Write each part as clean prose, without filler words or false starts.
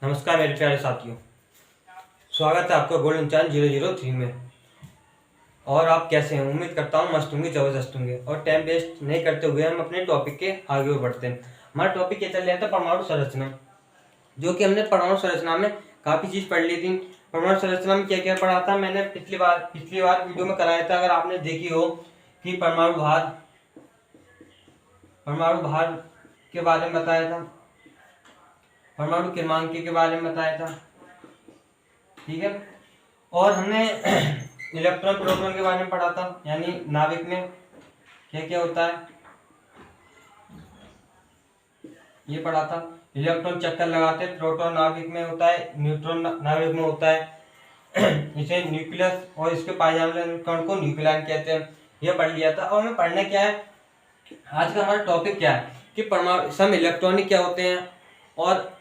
नमस्कार मेरे प्यारे साथियों, स्वागत है आपका गोल्डन चांद 003 में। और आप कैसे हैं? उम्मीद करता हूँ मस्त होंगे, जबरदस्त होंगे। और टाइम वेस्ट नहीं करते हुए हम अपने टॉपिक के आगे बढ़ते हैं। हमारा टॉपिक ये चल रहा था परमाणु संरचना, जो कि हमने परमाणु संरचना में काफ़ी चीज़ पढ़ ली थी। परमाणु संरचना में क्या क्या पढ़ा था मैंने पिछली बार वीडियो में कराया था, अगर आपने देखी हो, कि परमाणु भार के बारे में बताया था, परमाणु क्रमांक के बारे में बताया था, ठीक है। और हमने इलेक्ट्रॉन प्रोटॉन के बारे में पढ़ा था, यानी नाभिक में क्या क्या होता है ये पढ़ा था। इलेक्ट्रॉन चक्कर लगाते, प्रोटॉन नाभिक में होता है, न्यूट्रॉन नाभिक में होता है। इसे न्यूक्लियस और इसके पाए जाने वाले इलेक्ट्रॉन को न्यूक्लियन कहते हैं, ये पढ़ लिया था। और हमें पढ़ना क्या है, आज का हमारा टॉपिक क्या है कि परमाणु सम इलेक्ट्रॉनिक क्या होते हैं और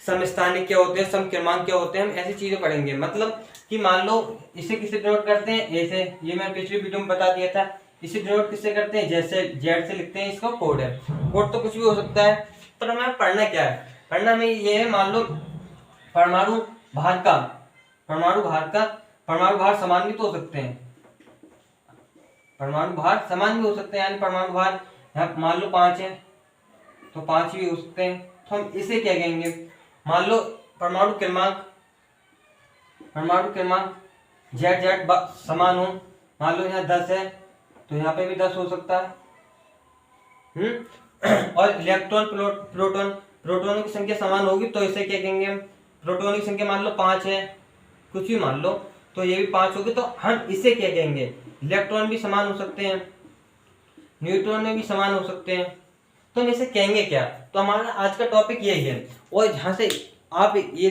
समस्थानिक क्या होते हैं, सम क्रमांक क्या होते हैं। हम ऐसी चीजें पढ़ेंगे, मतलब कि मान लो इसे किससे डिनोट करते हैं, ए से। ये मैं पिछली वीडियो में बता दिया था। इसे डिनोट किससे करते हैं, जैसे जेड से लिखते हैं, इसका कोड है। कोड तो कुछ भी हो सकता है, पर हमें पढ़ना क्या है, पढ़ना में ये है, मान लो परमाणु भार समान भी तो हो सकते हैं, परमाणु भार समान भी हो सकते हैं। यानी परमाणु भार यहाँ मान लो 5 है तो 5 भी हो सकते हैं। तो हम इसे क्या कहेंगे, मान लो परमाणु क्रमांक जेड जेड समान हो, मान लो यहाँ 10 है तो यहाँ पे भी 10 हो सकता है। और इलेक्ट्रॉन प्रोटोनों की संख्या समान होगी तो इसे क्या कहेंगे हम, प्रोटोनों की संख्या मान लो 5 है, कुछ भी मान लो, तो ये भी 5 होगी, तो हम इसे क्या कहेंगे, इलेक्ट्रॉन भी समान हो सकते हैं, न्यूट्रॉन में भी समान हो सकते हैं, तो हम इसे कहेंगे क्या। तो हमारा आज का टॉपिक यही है। और यहाँ से आप ये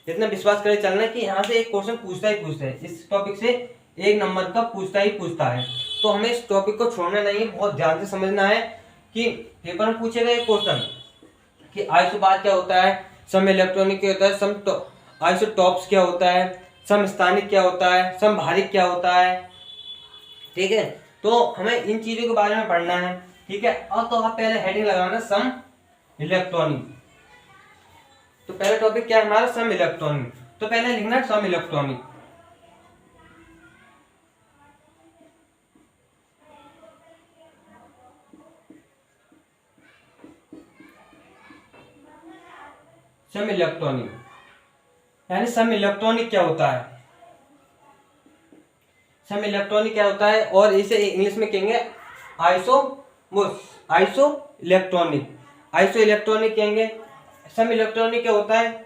इतना विश्वास करके चलना कि यहाँ से एक क्वेश्चन पूछता है, इस टॉपिक से 1 नंबर का पूछता है। तो हमें इस टॉपिक को छोड़ना नहीं है, बहुत ध्यान से समझना है कि पेपर में पूछेगा एक क्वेश्चन कि आइसोबार क्या होता है, सम इलेक्ट्रॉनिक क्या होता है, सम आइसोटॉप्स क्या होता है, सम स्थानिक क्या होता है, सम भारिक क्या होता है, ठीक है। तो हमें इन चीजों के बारे में पढ़ना है, ठीक है। और तो आप पहले हेडिंग लगाना सम इलेक्ट्रॉनिक। तो पहला टॉपिक क्या है हमारा, सम इलेक्ट्रॉनिक। तो पहले लिखना सम इलेक्ट्रॉनिक। सम इलेक्ट्रॉनिक यानी सम इलेक्ट्रॉनिक क्या होता है, सम इलेक्ट्रॉनिक क्या होता है, और इसे इंग्लिश में कहेंगे आइसो इलेक्ट्रॉनिक कहेंगे। सम इलेक्ट्रॉनिक क्या होता है,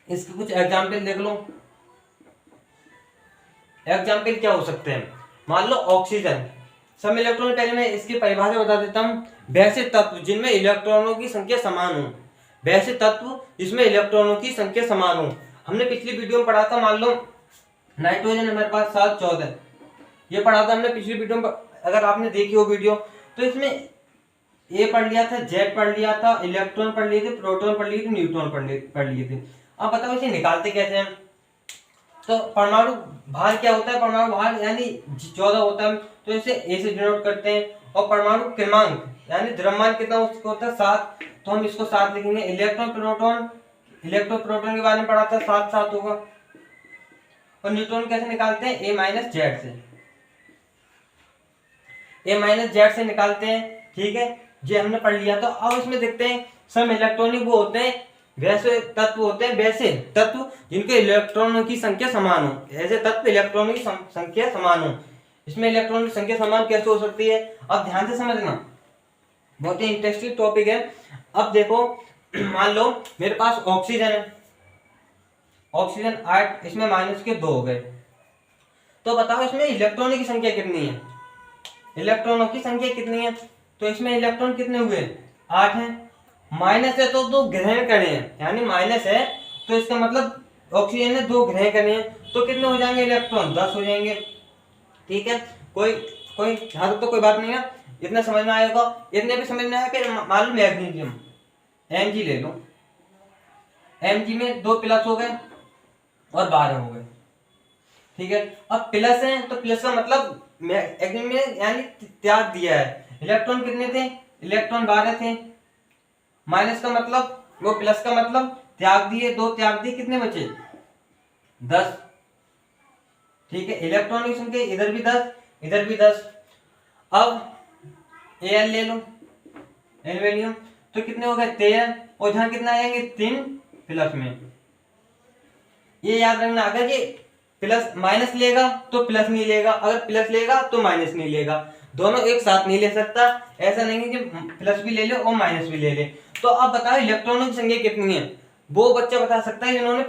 इसके कुछ एग्जाम्पल देख लो। एग्जाम्पल क्या हो सकते हैं, मान लो ऑक्सीजन। सम इलेक्ट्रॉनिक, पहले मैं इसकी परिभाषा बता देता हूँ। वैसे तत्व जिनमें इलेक्ट्रॉनों की संख्या समान हो, वैसे तत्व जिसमें इलेक्ट्रॉनों की संख्या समान हो। हमने पिछली वीडियो में पढ़ा था, मान लो नाइट्रोजन हमारे पास 7 14, ये पढ़ा था हमने पिछली वीडियो में। अगर आपने देखी हो वीडियो, तो इसमें ए पढ़ लिया था, जेड पढ़ लिया था, इलेक्ट्रॉन पढ़ लिए थे, प्रोटॉन पढ़ लिए थे, न्यूट्रॉन पढ़ लिए थे। अब बताओ इसे निकालते कैसे हैं। तो परमाणु भार क्या होता है, परमाणु भार यानी 14 होता है, तो इसे ए से डिनोट करते हैं। और परमाणु क्रमांक यानी द्रव्यमान कितना उसको होता है 7, तो हम इसको 7 लिखेंगे। इलेक्ट्रॉन प्रोटॉन के बारे में पढ़ा था, 7 7 होगा। और न्यूट्रॉन कैसे निकालते हैं, ए माइनस जेड से निकालते हैं, ठीक है। ये हमने पढ़ लिया। तो अब इसमें देखते हैं सम इलेक्ट्रॉनिक वो होते हैं, वैसे तत्व होते हैं, वैसे तत्व जिनके इलेक्ट्रॉनों की संख्या समान हो, ऐसे तत्व इलेक्ट्रॉनों की संख्या समान हो। इसमें इलेक्ट्रॉनों की संख्या समान कैसे हो सकती है, अब ध्यान से समझना, बहुत ही इंटरेस्टिंग टॉपिक है। अब देखो, मान लो मेरे पास ऑक्सीजन है, ऑक्सीजन 8, इसमें माइनस के 2 हो गए। तो बताओ इसमें इलेक्ट्रॉनों की संख्या कितनी है, इलेक्ट्रॉनों की संख्या कितनी है। तो इसमें इलेक्ट्रॉन कितने हुए, 8 हैं। माइनस है तो 2 ग्रहण करे हैं, यानी माइनस है तो इसका मतलब ऑक्सीजन ने 2 ग्रहण करे हैं, तो कितने हो जाएंगे इलेक्ट्रॉन, 10 हो जाएंगे, ठीक है। कोई कोई यहाँ तक तो कोई बात नहीं है, इतना समझ में आएगा। इतने भी समझ में आया। फिर मान लो मैग्नीशियम, Mg ले लो, Mg में 2 प्लस हो गए और 12 हो गए, ठीक है। अब प्लस है तो प्लस का मतलब यानी त्याग दिया है। इलेक्ट्रॉन कितने थे, इलेक्ट्रॉन 12 थे। माइनस का मतलब, वो प्लस का मतलब त्याग दिए, 2 त्याग दिए, कितने बचे 10। ठीक है, इलेक्ट्रॉन की संख्या इधर भी 10 इधर भी 10। अब Al ले लो, एल्यूमिनियम, तो कितने हो गए 13, और यहाँ कितना आएंगे 3 प्लस में। ये याद रखना, अगर ये प्लस माइनस लेगा तो प्लस नहीं लेगा, अगर प्लस लेगा तो माइनस नहीं लेगा, दोनों एक साथ नहीं ले सकता। ऐसा नहीं है कि प्लस भी ले ले और माइनस भी ले ले। तो अब बताओ इलेक्ट्रॉनों की संख्या कितनी है, वो बच्चा बता सकता है जिन्होंने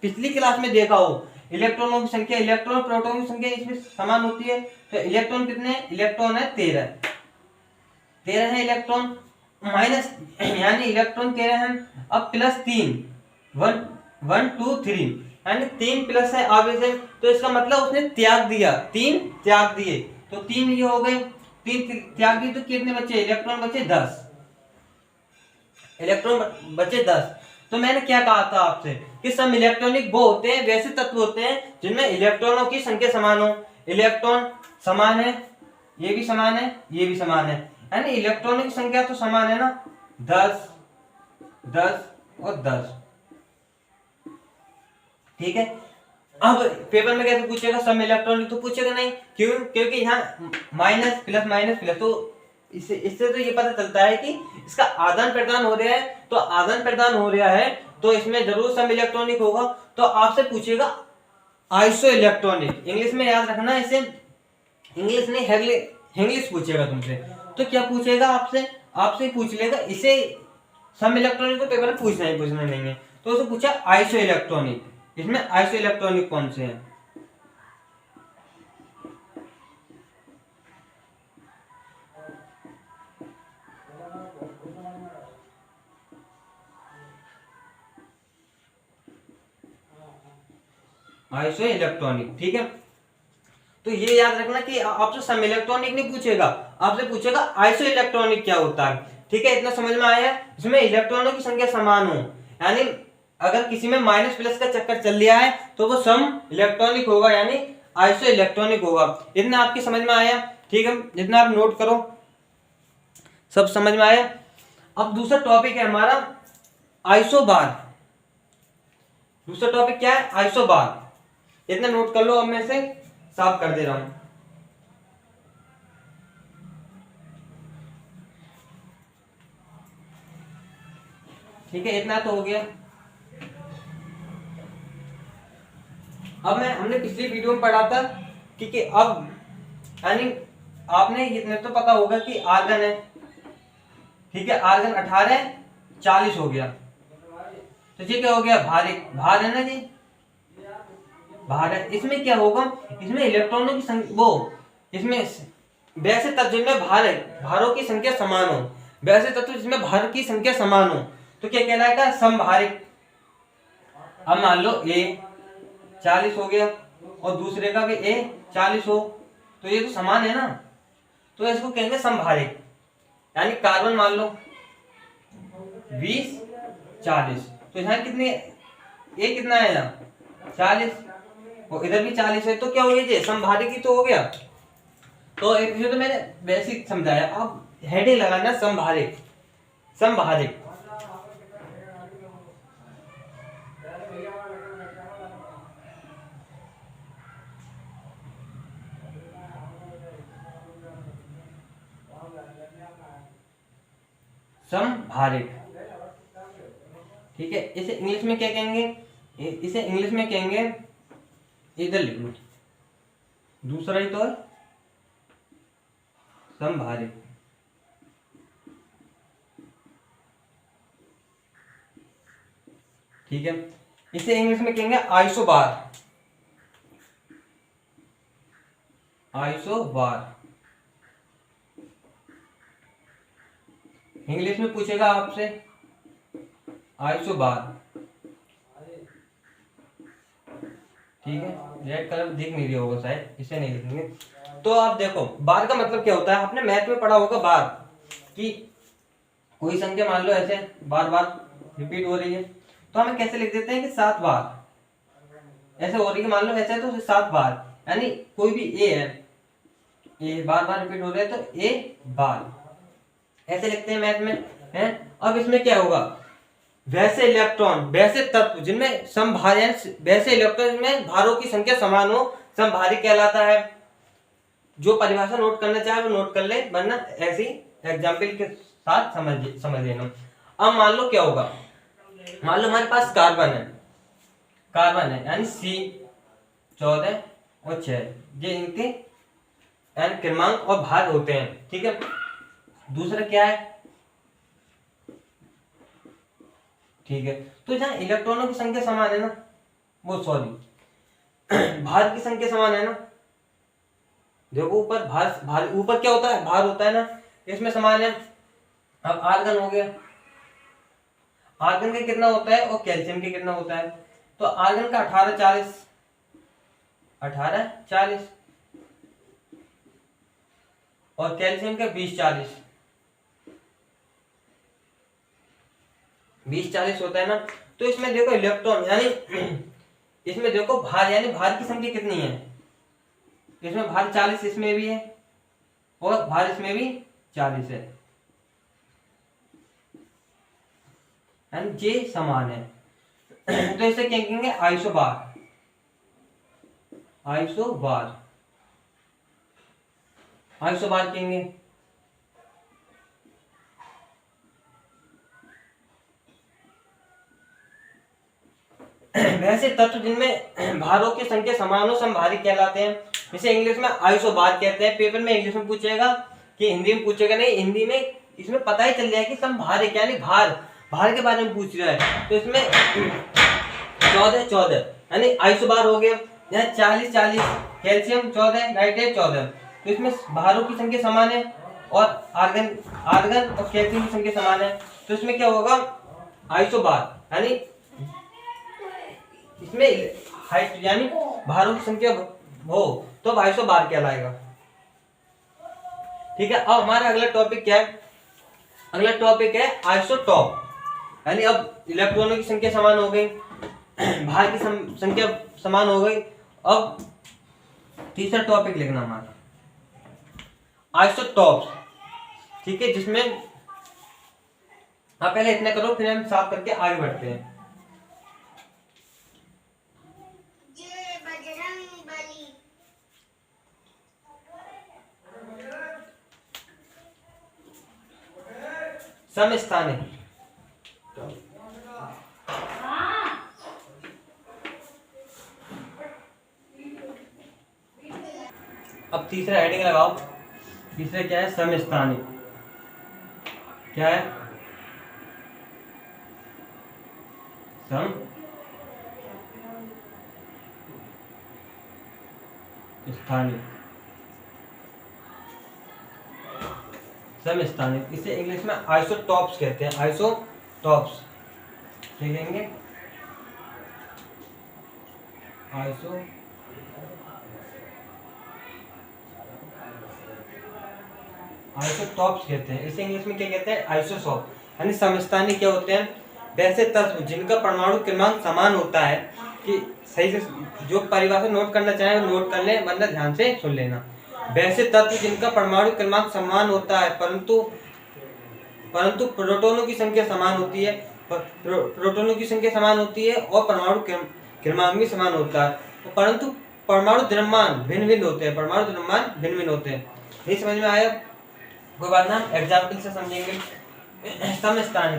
पिछली क्लास में देखा हो। इलेक्ट्रॉनों की संख्या, इलेक्ट्रॉन प्रोटॉन की संख्या इसमें समान होती है। तो इलेक्ट्रॉन कितने, इलेक्ट्रॉन है 13 है इलेक्ट्रॉन, माइनस यानी इलेक्ट्रॉन 13 है। अब प्लस 3, 1 2 3 यानी 3 प्लस है आगे से, तो इसका मतलब उसने त्याग दिया, 3 त्याग दिए, तो 3 ये हो गए, 3 त्याग दिए, तो कितने बचे इलेक्ट्रॉन बचे 10, इलेक्ट्रॉन बचे 10। तो मैंने क्या कहा था आपसे कि सम इलेक्ट्रॉनिक वो होते हैं, वैसे तत्व होते हैं जिनमें इलेक्ट्रॉनों की संख्या समान हो। इलेक्ट्रॉन समान है, ये भी समान है, ये भी समान है, यानी इलेक्ट्रॉनों की संख्या तो समान है ना, 10 10 और 10। ठीक है, अब पेपर में कैसे पूछेगा, सम इलेक्ट्रॉनिक तो पूछेगा नहीं, क्यों, क्योंकि यहाँ माइनस प्लस, तो इससे तो ये पता चलता है कि इसका आदान प्रदान हो रहा है, तो आदान प्रदान हो रहा है तो इसमें जरूर सम इलेक्ट्रॉनिक होगा। तो आपसे पूछेगा आइसो इलेक्ट्रॉनिक, इंग्लिश में याद रखना इसे, इंग्लिश नहीं इंग्लिश पूछेगा तुमसे, तो क्या पूछेगा आपसे पूछ लेगा इसे, सम इलेक्ट्रॉनिक तो पेपर में पूछना नहीं है, तो उसे पूछा आइसो इलेक्ट्रॉनिक, इसमें आइसो इलेक्ट्रॉनिक कौन से हैं। आइसो इलेक्ट्रॉनिक, ठीक है, तो ये याद रखना कि आपसे सम इलेक्ट्रॉनिक नहीं पूछेगा, आपसे पूछेगा आइसो इलेक्ट्रॉनिक क्या होता है। ठीक है, इतना समझ में आया, इसमें इलेक्ट्रॉनों की संख्या समान हो, यानी अगर किसी में माइनस प्लस का चक्कर चल रहा है तो वो सम इलेक्ट्रॉनिक होगा, यानी आइसो इलेक्ट्रॉनिक होगा। इतना आपकी समझ में आया, ठीक है, जितना आप नोट करो, सब समझ में आया। अब दूसरा टॉपिक है हमारा आइसोबार। दूसरा टॉपिक क्या है, आइसोबार, इतना नोट कर लो, अब मैं से साफ कर दे रहा हूं। ठीक है, इतना तो हो गया। अब हमने पिछली वीडियो में पढ़ा था कि अब यानी आपने इतने तो पता होगा कि आर्गन है, ठीक है, आर्गन 18 40 हो गया, तो ये क्या हो गया, भार है ना जी, भार है। इसमें क्या होगा, इसमें इलेक्ट्रॉनों की संख्या इसमें वैसे तत्व जिनमें भारों की संख्या समान हो, वैसे तत्व जिसमें भार की संख्या समान हो तो क्या कहलाएगा, समभारिक। अब मान लो A 40 हो गया और दूसरे का भी A 40 हो, तो ये तो समान है ना, तो इसको कहेंगे समभारिक। यानी कार्बन मान लो 20 40, तो यहाँ कितने A कितना है, यहाँ 40 और इधर भी 40 है, तो क्या हो गया, समभारिक ही तो हो गया। तो एक तो मैंने बेसिक समझाया, अब हेडिंग लगाना समभारिक, समभारिक। समभारिक, ठीक है, इसे इंग्लिश में क्या कहेंगे, इसे इंग्लिश में कहेंगे, इधर लिख लो, दूसरा ही तो है समभारिक। ठीक है, इसे इंग्लिश में कहेंगे आइसोबार, आइसोबार। इंग्लिश में पूछेगा आपसे आइसोबार, ठीक है, रेड कलर दिख नहीं रहा होगा शायद, इसे नहीं लिखेंगे। तो आप देखो बार का मतलब क्या होता है, आपने मैथ में पढ़ा होगा बार कि कोई संख्या मान लो ऐसे बार बार रिपीट हो रही है, तो हमें कैसे लिख देते हैं कि 7 बार ऐसे हो रही है, मान लो ऐसे तो 7 बार, यानी कोई भी A है, A बार बार रिपीट हो रहा है तो A बार, ऐसे लिखते हैं मैथ में, है। अब इसमें क्या होगा, वैसे इलेक्ट्रॉन, वैसे तत्व जिनमें समभार, वैसे इलेक्ट्रॉन में भारों की संख्या समान हो, समभारी कहलाता है। जो परिभाषा नोट करना चाहे वो नोट कर ले, वरना ऐसी एग्जाम्पल के साथ समझ लेना। अब मान लो क्या होगा, मान लो हमारे पास कार्बन है यानी C14 और 6, ये इनके n क्रमांक और भार होते हैं, ठीक है। दूसरा क्या है, ठीक है, तो जहां इलेक्ट्रॉनों की संख्या समान है ना, वो सॉरी भार की संख्या समान है ना, देखो ऊपर भार ऊपर क्या होता है, भार होता है ना, इसमें समान है। अब आर्गन हो गया, आर्गन का कितना होता है और कैल्शियम के कितना होता है, तो आर्गन का 18-40 और कैल्शियम का 20-40 होता है ना। तो इसमें देखो इलेक्ट्रॉन यानी इसमें देखो भार, यानी भार की संख्या कितनी है, इसमें भार 40 इसमें भी है और भार इसमें भी 40 है, ये समान है। तो इसे क्या कहेंगे, आइसोबार, आइसोबार, आइसोबार कहेंगे। वैसे तत्व जिनमें भारों की संख्या समान हो समभारी कहलाते हैं, इसे इंग्लिश में आइसोबार कहते हैं। पेपर में इंग्लिश में पूछेगा कि हिंदी में पूछेगा नहीं, हिंदी में इसमें पता ही चल जाएगा कि समभारिक यानी भार के बारे में पूछ रहा है। तो इसमें 14 यानी आइसोबार हो गया। यहाँ 40 कैल्शियम 14 नाइट्रेट 14, तो इसमें भारों की संख्या समान है और आर्गन और कैल्शियम की संख्या समान है, तो इसमें क्या होगा, आइसोबार यानी इसमें हाइट यानी भारों की संख्या हो तो आइसोबार कहलाएगा, ठीक है। अब हमारा अगला टॉपिक क्या है, अगला टॉपिक है आइसोटॉप, यानी अब इलेक्ट्रॉनों की संख्या समान हो गई, भार की संख्या समान हो गई। अब तीसरा टॉपिक लिखना हमारा आइसोटॉप्स, ठीक है, जिसमें आप पहले इतना करो फिर हम साफ करके आगे बढ़ते हैं। समस्थानिक, अब तीसरा हेडिंग लगाओ, तीसरा क्या है, समस्थानिक, क्या है, समस्थानिक, इसे इंग्लिश में आइसोटॉप्स कहते हैं, आइसोटॉप्स लिखेंगे, आइसोटॉप्स कहते हैं, इसे इंग्लिश में क्या कहते हैं, आइसोटॉप, यानी समस्थानिक क्या होते हैं, वैसे तत्व जिनका परमाणु क्रमांक समान होता है, कि सही से जो परिभाषा नोट करना चाहे वो नोट कर ले, वरना ध्यान से सुन लेना। वैसे तत्व जिनका परमाणु क्रमांक समान होता है परंतु प्रोटॉनों की संख्या समान होती है, प्रोटॉनों की संख्या समान होती है और परमाणु क्रमांक भी समान होता है, परंतु परमाणु द्रव्यमान भिन्न भिन्न होते हैं, परमाणु द्रव्यमान भिन्न भिन्न होते हैं। नहीं समझ में आया, कोई बात ना, एग्जाम्पल से समझेंगे।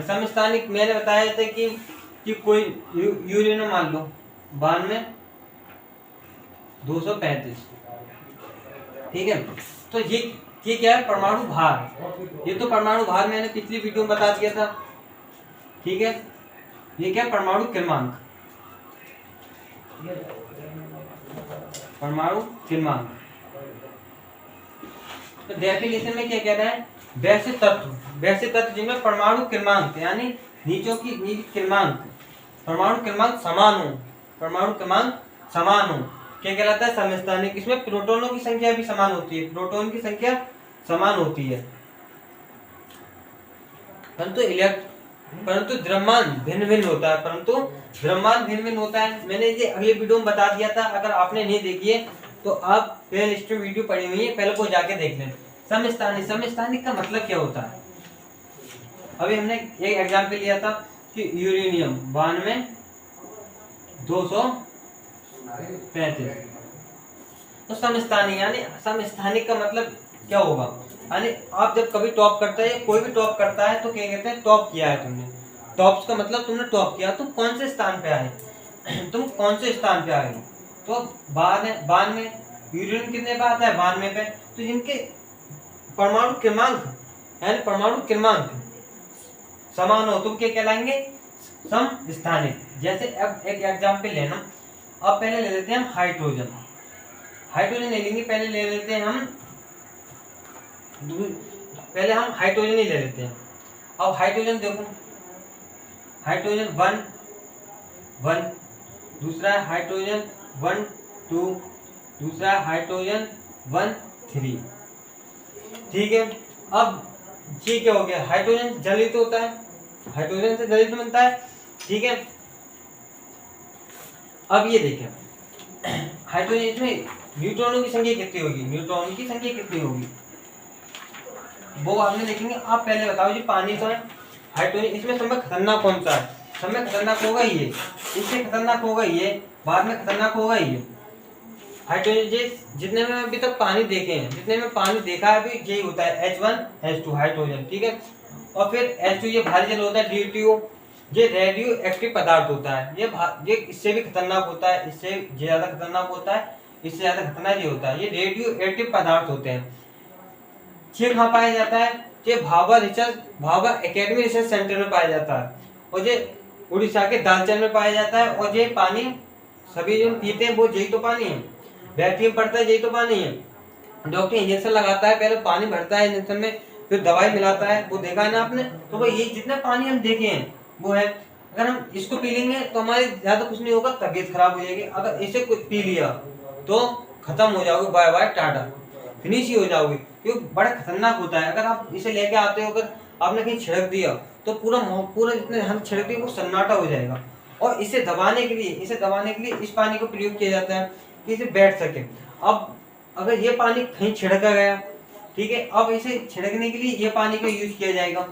समस्थानिक मैंने बताया था कि कोई यूरेनियम मान लो 92 235, ठीक है, तो ये क्या है, परमाणु भार, ये तो परमाणु भार मैंने पिछली वीडियो में बता दिया था, ठीक है। ये क्या, परमाणु क्रमांक, परमाणु क्रमांक, तो डेफिनेशन में क्या कह रहा है, वैसे तत्व जिनमें परमाणु क्रमांक यानी नीचे क्रमांक, परमाणु क्रमांक समान हो, क्या कहलाता है, समस्थानिक। इसमें प्रोटॉनों की संख्या भी समान होती है, प्रोटॉन की संख्या समान होती है, परंतु द्रव्यमान भिन्न भिन्न होता है, मैंने ये अगले वीडियो में बता दिया था, अगर आपने नहीं देखी है तो आप प्लेलिस्ट में वीडियो पड़ी हुई है, पहले को जाके देख लें। समस्थानिक का मतलब क्या होता है, अभी हमने एक एग्जाम्पल लिया था कि यूरेनियम 92,235। तो समस्थानिक यानी समस्थानिक का मतलब क्या होगा, यानी आप जब कभी टॉप करते हैं, कोई भी टॉप करता है तो क्या कहते हैं, टॉप किया है तुमने। टॉप्स का मतलब तुमने टॉप किया, तुम कौन से स्थान पे आए, तुम कौन से स्थान पे आए। तो 92, यूरेनियम कितने पे आता है, 92 पे। तो जिनके परमाणु क्रमांक यानी परमाणु क्रमांक समान हो तुम क्या कहलाएंगे, समस्थानिक। जैसे अब एक एग्जाम्पल लेना, अब पहले ले लेते हैं हम हाइड्रोजन। हाइड्रोजन ले लेंगे, पहले ले लेते हैं हम हाइड्रोजन ही ले लेते हैं। अब हाइड्रोजन देखो, हाइड्रोजन 1 1, दूसरा है हाइड्रोजन 1 2, दूसरा है हाइड्रोजन 1 3। ठीक है, अब ये क्या हो गया, हाइड्रोजन जलित होता है, हाइड्रोजन से जलित बनता है। ठीक है, अब ये देखें हाइड्रोजन, इसमें न्यूट्रॉनों की संख्या कितनी होगी, न्यूट्रॉनों की संख्या कितनी होगी वो आपने देखेंगे। आप पहले बताओ जी, पानी तो है, हाइड्रोजन, इसमें सब में खतरनाक कौन सा है, सब में खतरनाक होगा ये, इससे खतरनाक होगा ये, बाद में खतरनाक होगा ये हाइड्रोजन। जितने में अभी तक पानी देखे हैं, जितने में पानी देखा है अभी, यही होता है H1H2 हाइड्रोजन। ठीक है, और फिर H2 ये भारी जल होता है, DTO ये रेडियो एक्टिव पदार्थ होता है, ये इससे भी खतरनाक होता है, इससे ज्यादा खतरनाक होता है, इससे ज्यादा खतरनाक ये होता है, ये रेडियो एक्टिव पदार्थ होते हैं। ये कहाँ पाया जाता है, ये भाभा एकेडमी रिसर्च सेंटर में पाया जाता है, और ये उड़ीसा के दालचन में पाया जाता है। और ये पानी सभी जो पीते हैं वो यही तो पानी है, बैटरी में पड़ता है यही तो पानी है। डॉक्टर इंजेक्शन लगाता है, पहले पानी भरता है इंजेक्शन में, फिर दवाई मिलाता है, वो देखा है ना आपने। तो भाई ये जितना पानी हम देखे हैं वो है, अगर हम इसको पी लेंगे तो हमारे ज्यादा कुछ नहीं होगा, तबीयत खराब हो जाएगी। अगर इसे कुछ पी लिया तो खत्म हो जाओगे, बाय बाय टाटा, फिनिश ही हो जाओगे, क्योंकि बड़ा खतरनाक होता है। अगर आप इसे लेके आते हो, अगर आपने कहीं छिड़क दिया तो पूरा जितने हम छिड़क दिए वो सन्नाटा हो जाएगा। और इसे दबाने के लिए इस पानी को प्रयोग किया जाता है कि इसे बैठ सके। अब अगर ये पानी कहीं छिड़का गया, ठीक है, अब इसे छिड़कने के लिए ये पानी का यूज किया जाएगा।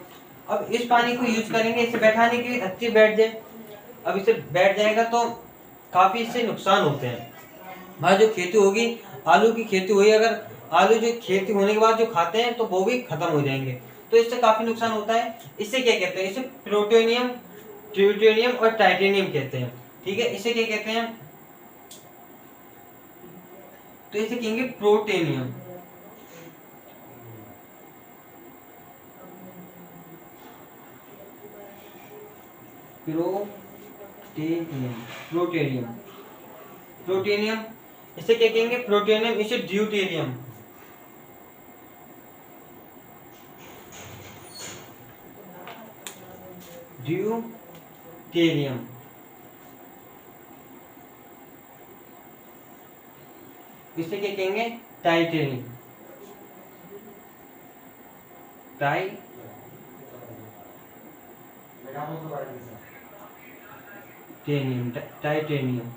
अब इस पानी को यूज करेंगे इसे बैठाने के लिए, अच्छे बैठ जाए। अब इसे बैठ जाएगा तो काफी इससे नुकसान होते हैं। वहाँ जो खेती होगी, आलू की खेती हुई, अगर आलू जो खेती होने के बाद जो खाते हैं तो वो भी खत्म हो जाएंगे, तो इससे काफी नुकसान होता है। इससे क्या कहते हैं, इसे प्लूटोनियम, ट्यूटेनियम और टाइटेनियम कहते हैं। ठीक है, इसे क्या कहते हैं, तो इसे कहेंगे प्रोटेनियम। प्रोटेनियम, प्रोटेनियम, इसे क्या कहेंगे, प्रोटेनियम। इसे ड्यूटेरियम, ड्यूटेरियम, इसे क्या कहेंगे, टाइटेनियम, टाइटेनियम।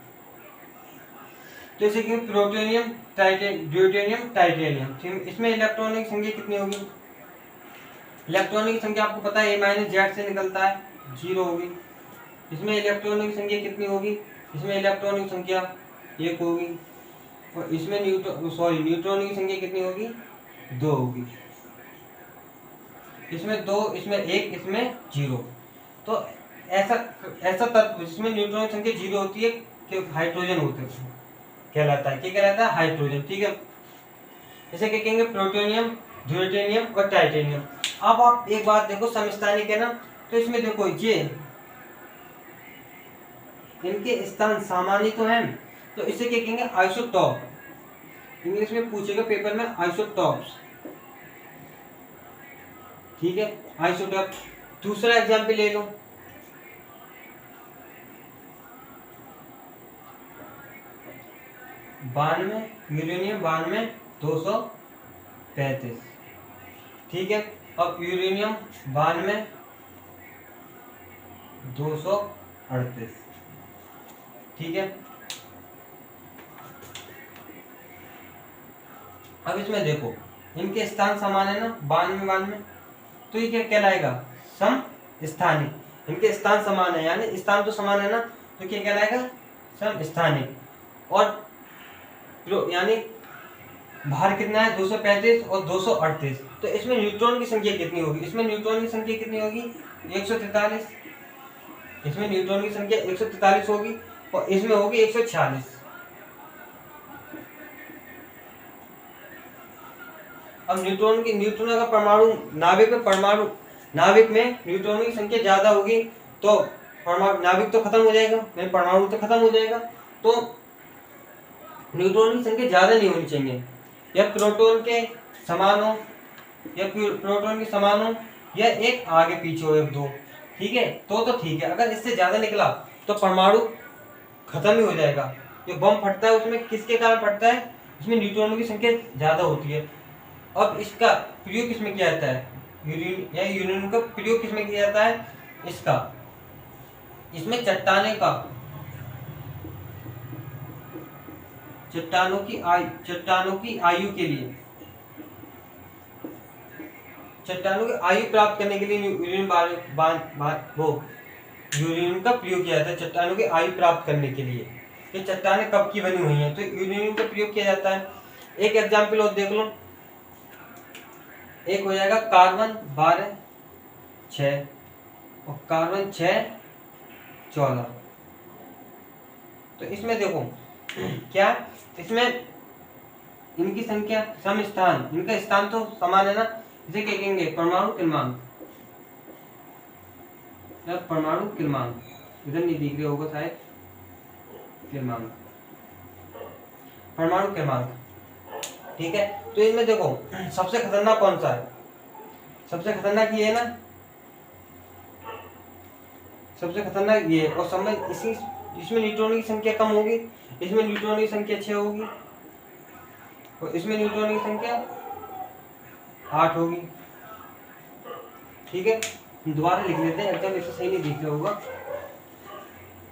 तो इसे कहेंगे प्रोटेनियम, ड्यूटेनियम, टाइटेनियम। इसमें इलेक्ट्रॉनिक संख्या कितनी होगी, इलेक्ट्रॉनिक की संख्या आपको पता है A-Z से निकलता है, 0 होगी। इसमें इलेक्ट्रॉनिक संख्या कितनी होगी, इसमें इलेक्ट्रॉनिक संख्या 1 होगी। और इसमें न्यूट्रॉनिक की संख्या कितनी होगी, 2 होगी। इसमें 2, इसमें 1, इसमें 0। तो ऐसा तत्व जिसमें न्यूट्रॉन की संख्या 0 होती है कि हाइड्रोजन होता है, कहलाता है, क्या कहलाता है, हाइड्रोजन। ठीक है, इसे क्या कहेंगे, प्रोटोनियम, ड्यूटेनियम और टाइटेनियम। अब आप एक बात देखो, समस्थानिक है ना, तो इसमें देखो ये इनके स्थान सामान्य तो हैं, तो इसे क्या कहेंगे, आइसोटॉप। इंग्लिश में पूछेगा पेपर में, आइसोटॉप्स। ठीक है, आइसोटॉप। दूसरा एग्जाम्पल ले लो, यूरेनियम 92,235। ठीक है, अब यूरेनियम 92,238। ठीक है, अब इसमें देखो इनके स्थान समान है ना, 92, तो ये क्या कहलाएगा, समस्थानिक। इनके स्थान समान है, यानी स्थान तो समान है ना, तो क्या कहलाएगा, समस्थानिक। और यानी भार कितना है, 235 और 238, तो इसमें न्यूट्रॉन की संख्या कितनी होगी, इसमें न्यूट्रॉन की संख्या कितनी होगी, 143, इसमें न्यूट्रॉन की संख्या 143 होगी और इसमें होगी 146। अब न्यूट्रॉन अगर परमाणु नाभिक में न्यूट्रॉन की संख्या ज्यादा होगी तो नाभिक तो खत्म हो जाएगा, परमाणु तो खत्म हो जाएगा, तो न्यूट्रॉन की संख्या ज्यादा नहीं होनी चाहिए, या प्रोटॉन के समान हो, या एक आगे पीछे हो, एक दो, ठीक है, तो ठीक है। अगर इससे ज्यादा निकला तो परमाणु खत्म ही हो जाएगा। जो बम फटता है उसमें किसके कारण फटता है, इसमें न्यूट्रॉनों की संख्या ज्यादा होती है। अब इसका प्रयोग किसमें किया जाता है, यूरेनियम का प्रयोग किसमें किया जाता है, इसमें चट्टानों की आयु के लिए, चट्टानों की आयु प्राप्त करने के लिए यूरेनियम का प्रयोग किया जाता है, चट्टानों की आयु प्राप्त करने के लिए। कि चट्टानें कब की बनी हुई हैं, तो यूरेनियम का प्रयोग किया जाता है। एक एग्जाम्पल और देख लो, एक हो जाएगा कार्बन 12 6 और कार्बन 6 14। तो इसमें देखो क्या, इसमें इनकी संख्या समस्थान, इनका स्थान तो समान है ना, इसे क्या कहेंगे, परमाणु क्रमांक, इधर नहीं दिख रहा होगा शायद, परमाणु क्रमांक, ठीक है। तो इनमें देखो सबसे खतरनाक कौन सा है, सबसे खतरनाक ये है ना, सबसे खतरनाक ये है। और समय इसमें न्यूट्रॉन की संख्या कम होगी, इसमें न्यूट्रॉन की संख्या 6 होगी और इसमें न्यूट्रॉन की संख्या 8 होगी, ठीक है। दोबारा लिख लेते हैं, एकदम इसे सही नहीं दिख रहा होगा,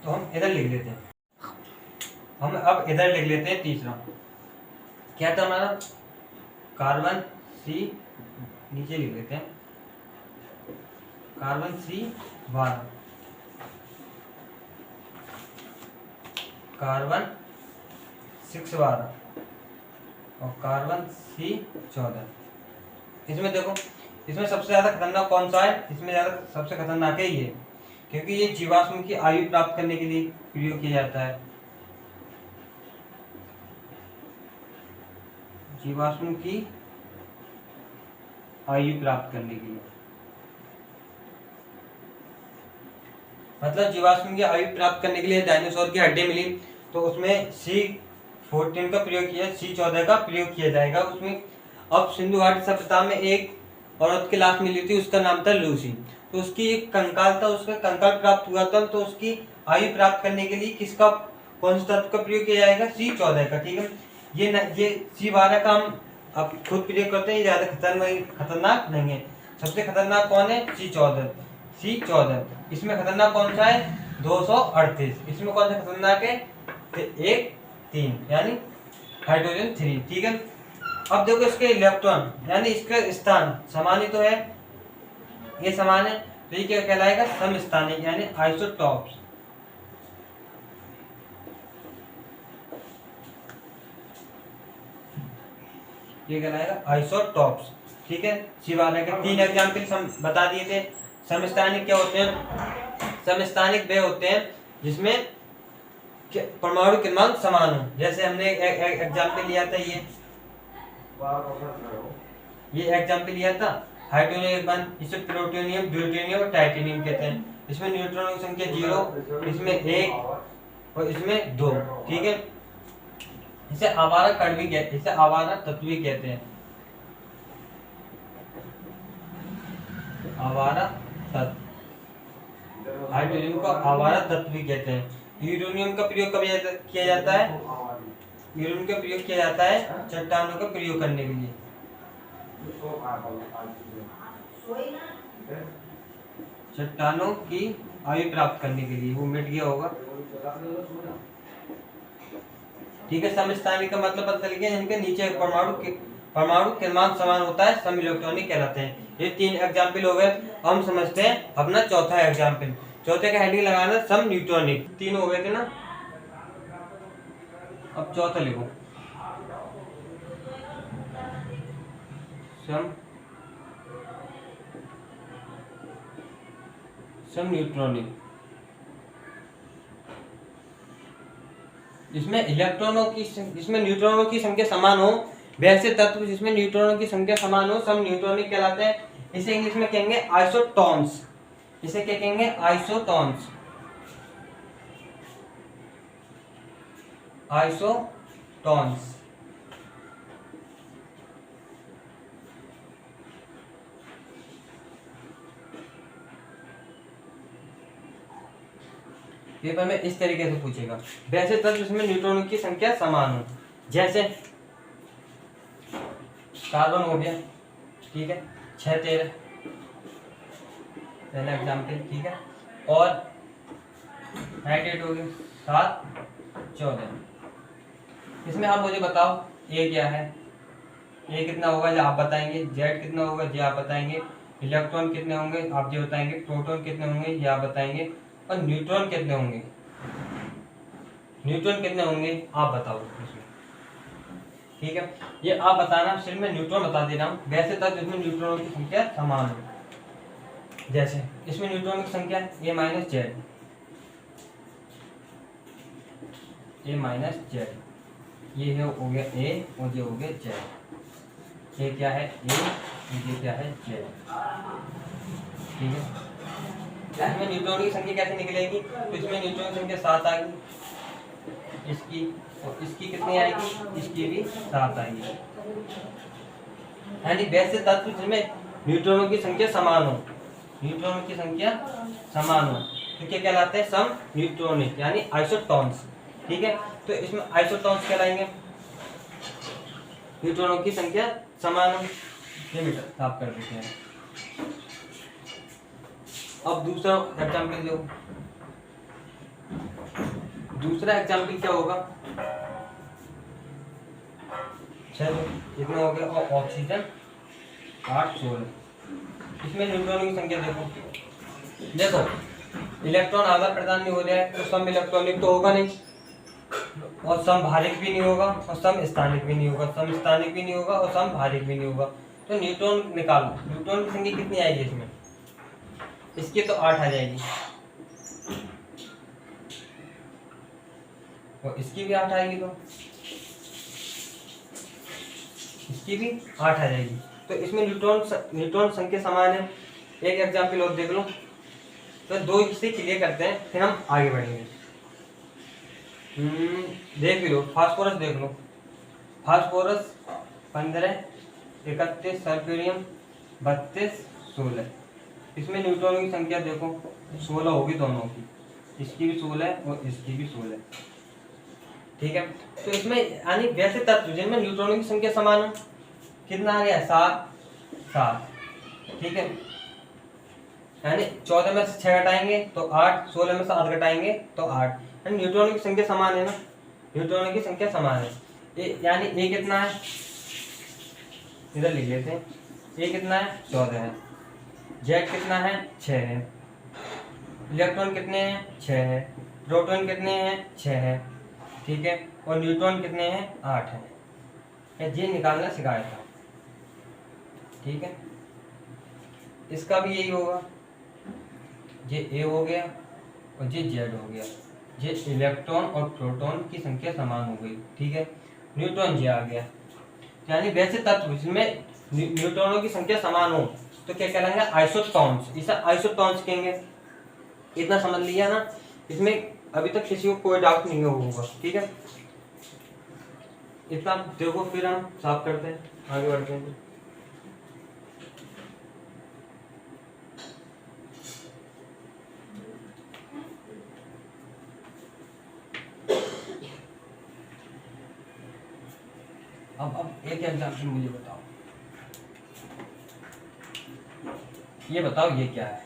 तो हम इधर लिख लेते हैं, हम अब इधर लिख लेते हैं। तीसरा क्या था हमारा, कार्बन C, नीचे लिख लेते हैं, कार्बन C12, कार्बन 612 और कार्बन C14। इसमें देखो, इसमें सबसे ज्यादा खतरनाक कौन सा है, इसमें सबसे खतरनाक है ये, क्योंकि ये जीवाश्म की आयु प्राप्त करने के लिए प्रयोग किया जाता है, जीवाश्म की आयु प्राप्त करने के लिए, मतलब जीवाश्म की आयु प्राप्त करने के लिए डायनासोर की हड्डी मिली तो उसमें C14 का प्रयोग किया, C14 का प्रयोग किया जाएगा उसमें। अब सिंधु घाटी सभ्यता में एक औरत की लाश मिली थी, उसका नाम था लूसी, तो उसकी एक कंकाल था, उसका कंकाल प्राप्त हुआ था, तो उसकी आयु प्राप्त करने के लिए किसका, कौन से तत्व का प्रयोग किया जाएगा, C14 का, ठीक है। ये C12 का हम अब खुद प्रयोग करते हैं, ये ज्यादा खतरनाक नहीं है। सबसे खतरनाक कौन है, C14। इसमें खतरनाक कौन सा है, 238। इसमें कौन सा खतरनाक है, 1 3, यानी हाइड्रोजन 3, ठीक है। अब देखो इसके इलेक्ट्रॉन यानी इसका स्थान समान ही तो है, ये समान है, तो ये क्या कहलाएगा, समस्थानिक, यानी आइसोटॉप्स। ये कहलाएगा आइसोटॉप्स, ठीक है। C12 के 3 एग्जाम्पल बता दिए थे। समस्थानिक क्या होते हैं, समस्थानिक वे होते हैं जिसमें परमाणु क्रमांक समान हो, जैसे हमने एग्जाम्पल लिया था, ये एग्जाम्पल लिया था हाइड्रोजन 1, इसे प्लूटोनियम, ड्यूटेनियम और टाइटेनियम कहते हैं। इसमें न्यूट्रॉनों की संख्या 0, इसमें 1 और इसमें 2, ठीक है। इसे आवारा कण भी कहते, इसे आवारा तत्व भी कहते हैं, आवारा तत्व, हाइड्रोजन को आवारा तत्व भी कहते हैं। यूरेनियम का प्रयोग कब किया जाता है, यूरेनियम का प्रयोग किया जाता है चट्टानों का प्रयोग करने के लिए, चट्टानों की आयु प्राप्त करने के लिए। वो मिट गया होगा, ठीक है। समस्थानिक का मतलब पता चल गया, इनके नीचे परमाणु क्रमांक समान होता है, सम इलेक्ट्रॉनिक कहलाते हैं। ये 3 एग्जाम्पल हो गए। हम समझते हैं अपना चौथा एग्जाम्पल। चौथे का हेडिंग लगाना सम न्यूट्रॉनिक। 3 हो गए थे ना, अब चौथा लिखो सम न्यूट्रॉनिक। इसमें न्यूट्रॉनों की संख्या समान हो, वैसे तत्व जिसमें न्यूट्रॉनों की संख्या समान हो सम न्यूट्रॉनिक कहलाते हैं। इसे इंग्लिश में कहेंगे आइसोटॉन्स। इसे क्या कहेंगे? आइसोटॉन्स। आइसोटॉन्स। पेपर में इस तरीके से पूछेगा, वैसे तत्व जिसमें न्यूट्रॉनों की संख्या समान हो, जैसे कार्बन हो गया, ठीक है, 6 13 पहला एग्जाम्पल, ठीक है, और नाइट्रेट हो गया 7 14। इसमें आप मुझे बताओ ए क्या है, ए कितना होगा ये आप बताएंगे, जेड कितना होगा ये आप बताएंगे, इलेक्ट्रॉन कितने होंगे आप ये बताएंगे, प्रोटॉन कितने होंगे ये आप बताएंगे, और न्यूट्रॉन कितने होंगे, न्यूट्रॉन कितने होंगे आप बताओ इसमें, ठीक है। ये आप बताना, सिर्फ मैं न्यूट्रॉन बता दे रहा हूँ। वैसे तक इसमें न्यूट्रॉनों की संख्या समान हो, जैसे इसमें न्यूट्रॉनों की संख्या ए माइनस जेड, ए माइनस जेड, ये है हो गया ए और ये हो गया जेड। ये क्या है ए, ये क्या है जेड, ठीक है। इसमें न्यूट्रॉन की संख्या कैसे निकलेगी? तो इसमें न्यूट्रॉन की संख्या 7 आएगी, इसकी और इसकी कितनी आएगी, इसकी भी 7 आएगी। यानी वैसे तत्व जिसमें न्यूट्रॉनों की संख्या समान हो, न्यूट्रॉनों की संख्या समान हो, तो क्या कहलाते हैं? सम न्यूट्रॉनिक, यानी आइसोटॉन्स, ठीक है। तो इसमें आइसोटॉन्स कहलाएंगे न्यूट्रॉनों की संख्या समान हो। ये मीटर साफ कर देते हैं। अब दूसरा एग्जाम्पल लो। दूसरा एग्जाम्पल क्या होगा? चलो कितना हो गया, और ऑक्सीजन 8 16। इसमें न्यूट्रॉनों की संख्या देखो इलेक्ट्रॉन आदान प्रदान नहीं हो रहा है तो सम इलेक्ट्रॉनिक तो होगा नहीं, और सम भारिक भी नहीं होगा, और सम स्थानिक भी नहीं होगा, सम स्थानिक भी नहीं होगा और सम भारिक भी नहीं होगा। तो न्यूट्रॉन निकालो, न्यूट्रॉन की संख्या कितनी आएगी इसमें? इसकी तो 8 आ जाएगी, और इसकी भी 8 आएगी, तो इसकी भी 8 आ जाएगी। तो इसमें न्यूट्रॉन संख्या समान है। एक एग्जाम्पल और देख लो, तो 2 से क्लियर करते हैं फिर हम आगे बढ़ेंगे। देख लो, फास्फोरस देख लो, फास्फोरस 15 31, सल्फ्यूरियम 32 16। इसमें न्यूट्रॉनों की संख्या देखो 16 होगी दोनों की, इसकी भी 16 और इसकी भी 16, ठीक है। तो इसमें यानी वैसे तत्व जिनमें न्यूट्रॉनों की संख्या समान हो, कितना आ गया 7 7, ठीक है। यानी 14 में से 6 घटाएंगे तो 8, 16 में से 8 घटाएंगे तो 8, यानी न्यूट्रॉनों की संख्या समान है ना, न्यूट्रॉनों की संख्या समान है। यानी ए कितना है, इधर लिख लेते हैं, ए कितना है 14 है, जेड कितना है 6 है, इलेक्ट्रॉन कितने हैं 6 है, प्रोटॉन कितने हैं 6 है, ठीक है, और न्यूट्रॉन कितने हैं 8 है। ये निकालना सिखाया था, ठीक है। इसका भी यही होगा, ये ए हो गया और ये जेड हो गया, ये इलेक्ट्रॉन और प्रोटॉन की संख्या समान हो गई, ठीक है। न्यूट्रॉन ये आ गया, यानी वैसे तत्व जिसमें न्यूट्रॉनों की संख्या समान हो तो क्या कहलाएंगे? आइसोटॉन्स। इसे आइसोटॉन्स कहेंगे। इतना समझ लिया ना, इसमें अभी तक किसी को कोई डाउट नहीं होगा, ठीक है। इतना देखो, फिर हम साफ करते हैं, आगे बढ़ते हैं। अब एक एग्जाम्पल मुझे बताओ, ये बताओ ये क्या है?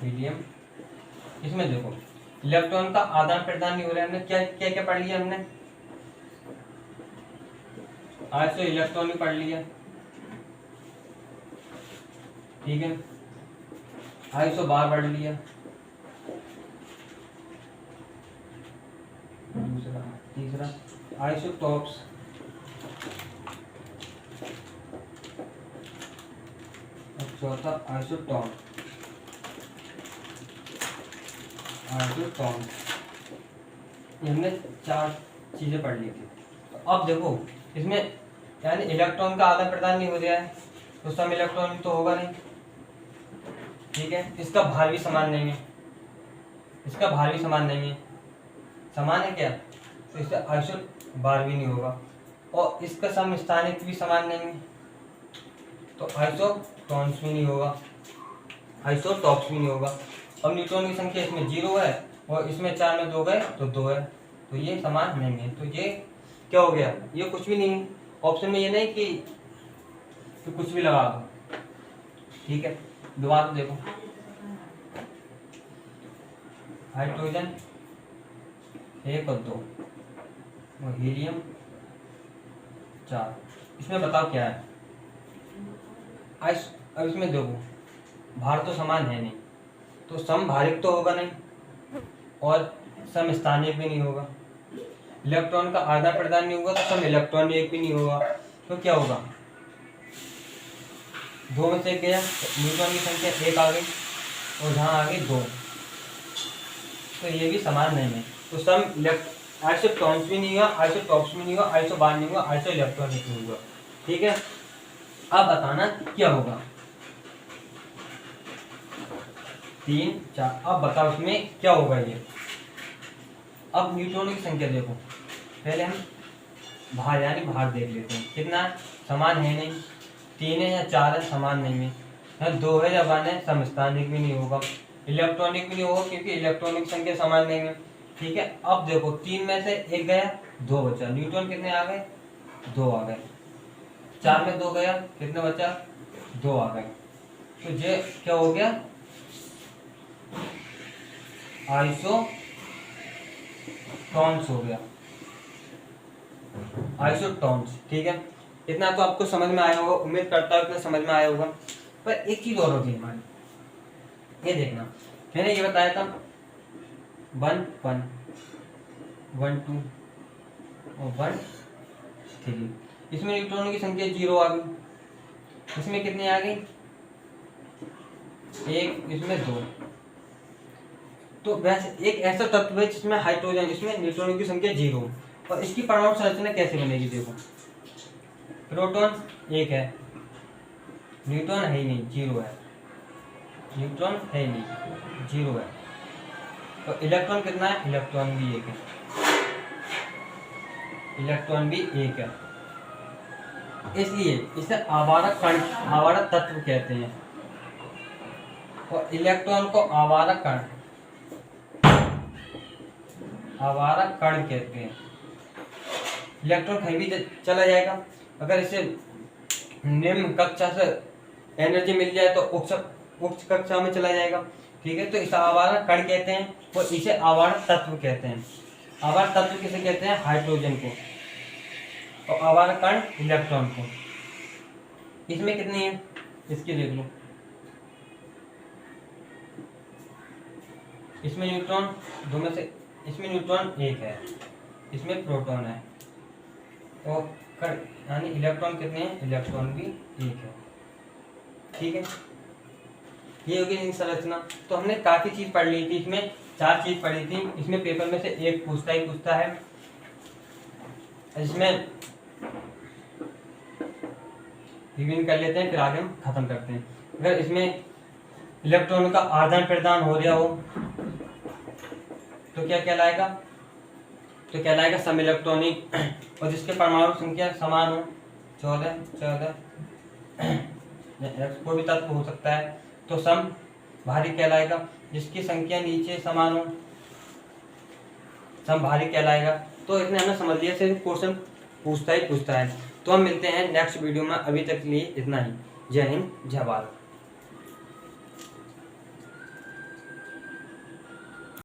हीलियम। इसमें देखो इलेक्ट्रॉन का आदान प्रदान नहीं हो रहा है। हमने क्या क्या क्या पढ़ लिया हमने, आइसो इलेक्ट्रॉन ही पढ़ लिया, ठीक है, आइसो बार पढ़ लिया, दूसरा तीसरा आइसोटॉप्स, और चौथा आइसोटॉन, आइसोटॉन। ये हमने 4 चीजें पढ़ ली थी। तो अब देखो इसमें यानी इलेक्ट्रॉन का आदान प्रदान नहीं हो रहा है तो सम इलेक्ट्रॉन तो होगा नहीं, ठीक है। इसका भार भी समान नहीं है, इसका भार भी समान नहीं है, समान है क्या, तो इससे आइसो बार भी नहीं होगा, और इसका सम स्थानिक भी समान नहीं है तो आइसोटॉन्स भी नहीं होगा, आइसोटॉप्स भी नहीं होगा। अब न्यूट्रॉन की संख्या इसमें 0 है और इसमें 4 में 2 गए तो 2 है, तो ये समान नहीं है। तो ये क्या हो गया, ये कुछ भी नहीं है। ऑप्शन में ये नहीं कि तो कुछ भी लगा दो, ठीक है। दोबारा देखो, हाइड्रोजन 1 और 2 और हीलियम 4, इसमें बताओ क्या है। अब इसमें देखो भार तो समान है नहीं, तो समभारिक तो होगा नहीं और समस्थानिक भी नहीं होगा। इलेक्ट्रॉन का आदान प्रदान नहीं होगा तो सम इलेक्ट्रॉनिक भी नहीं होगा, तो क्या होगा, 2 में से 1 गया तो न्यूट्रॉन की संख्या 1 आ गई और जहाँ आ गई 2, तो ये भी समान नहीं है। तो सम आइसोटॉन्स भी नहीं हुआ, आइसोटॉप्स भी नहीं हुआ, आइसोबार नहीं हुआ, आइसो इलेक्ट्रॉनिक नहीं हुआ, ठीक है। अब बताना क्या होगा, 3 4। अब बताओ इसमें क्या होगा ये। अब न्यूट्रॉनों की संख्या देखो, पहले हम भार यानी भार देख लेते हैं, कितना समान है नहीं, 3 है या 4 है, समान नहीं है, 2 है या 1 है, समस्थानिक भी नहीं होगा, इलेक्ट्रॉनिक भी नहीं होगा क्योंकि इलेक्ट्रॉनिक संख्या समान नहीं है, ठीक है। अब देखो 3 में से 1 गया 2 बचा, न्यूट्रॉन कितने आ गए, 2 आ गए, 4 में 2 गया कितने बचा, 2 आ गए, तो ये क्या हो गया, आइसोटॉन्स हो गया, आइसोटॉन्स, ठीक है। इतना तो आपको समझ में आया होगा, उम्मीद करता हूँ इतना समझ में आया होगा। पर एक चीज और होगी हमारी, ये देखना, मैंने ये बताया था 1 1 1 2 और 1 3, इसमें न्यूट्रॉनों की संख्या 0 आ गई, इसमें कितनी आ गई 1, इसमें 2। तो वैसे एक ऐसा तत्व है जिसमें हाइड्रोजन, जिसमें न्यूट्रॉनों की संख्या 0, और इसकी परमाणु संरचना कैसे बनेगी देखो, प्रोटॉन 1 है, न्यूट्रॉन है ही नहीं 0 है, न्यूट्रॉन है ही नहीं 0 है, तो इलेक्ट्रॉन कितना है, इलेक्ट्रॉन भी 1 है, इलेक्ट्रॉन भी 1 है, इसलिए इसे आवारक कण, आवारक तत्व कहते हैं, और इलेक्ट्रॉन को आवारक कण, आवारक कण कहते हैं। इलेक्ट्रॉन कहीं भी चला जाएगा, अगर इसे निम्न कक्षा से एनर्जी मिल जाए तो उच्च कक्षा में चला जाएगा, ठीक है। तो इसे आवारक कण कहते हैं और इसे आवारक तत्व कहते हैं। आवारक तत्व किसे कहते हैं, हाइड्रोजन को, और आवारक कण इलेक्ट्रॉन को। इसमें कितनी है, इसकी देख लो, इसमें न्यूट्रॉन 2 में से, इसमें न्यूट्रॉन 1 है, इसमें प्रोटॉन है, और कण यानी इलेक्ट्रॉन कितने हैं, इलेक्ट्रॉन भी 1 है, ठीक है। ये होगी इनकी संरचना। तो हमने काफी चीज पढ़ ली थी, इसमें 4 चीज पढ़ी थी, इसमें पेपर में से एक पूछता है, इसमें रिवीजन कर लेते हैं फिर आगे हम खत्म करते हैं। अगर इसमें इलेक्ट्रॉनों का आदान प्रदान हो रहा हो तो क्या कहलाएगा, तो कहलाएगा सम इलेक्ट्रॉनिक, और जिसके परमाणु संख्या समान हो, 14 14 कोई भी तत्व हो सकता है, तो सम भारी कहलाएगा, जिसकी संख्या नीचे समान हो सम भारी कहलाएगा। तो इतने हमने समझ लिया, सिर्फ क्वेश्चन पूछता है। तो हम मिलते हैं नेक्स्ट वीडियो में, अभी तक के लिए इतना ही। जय हिंद, जय भारत।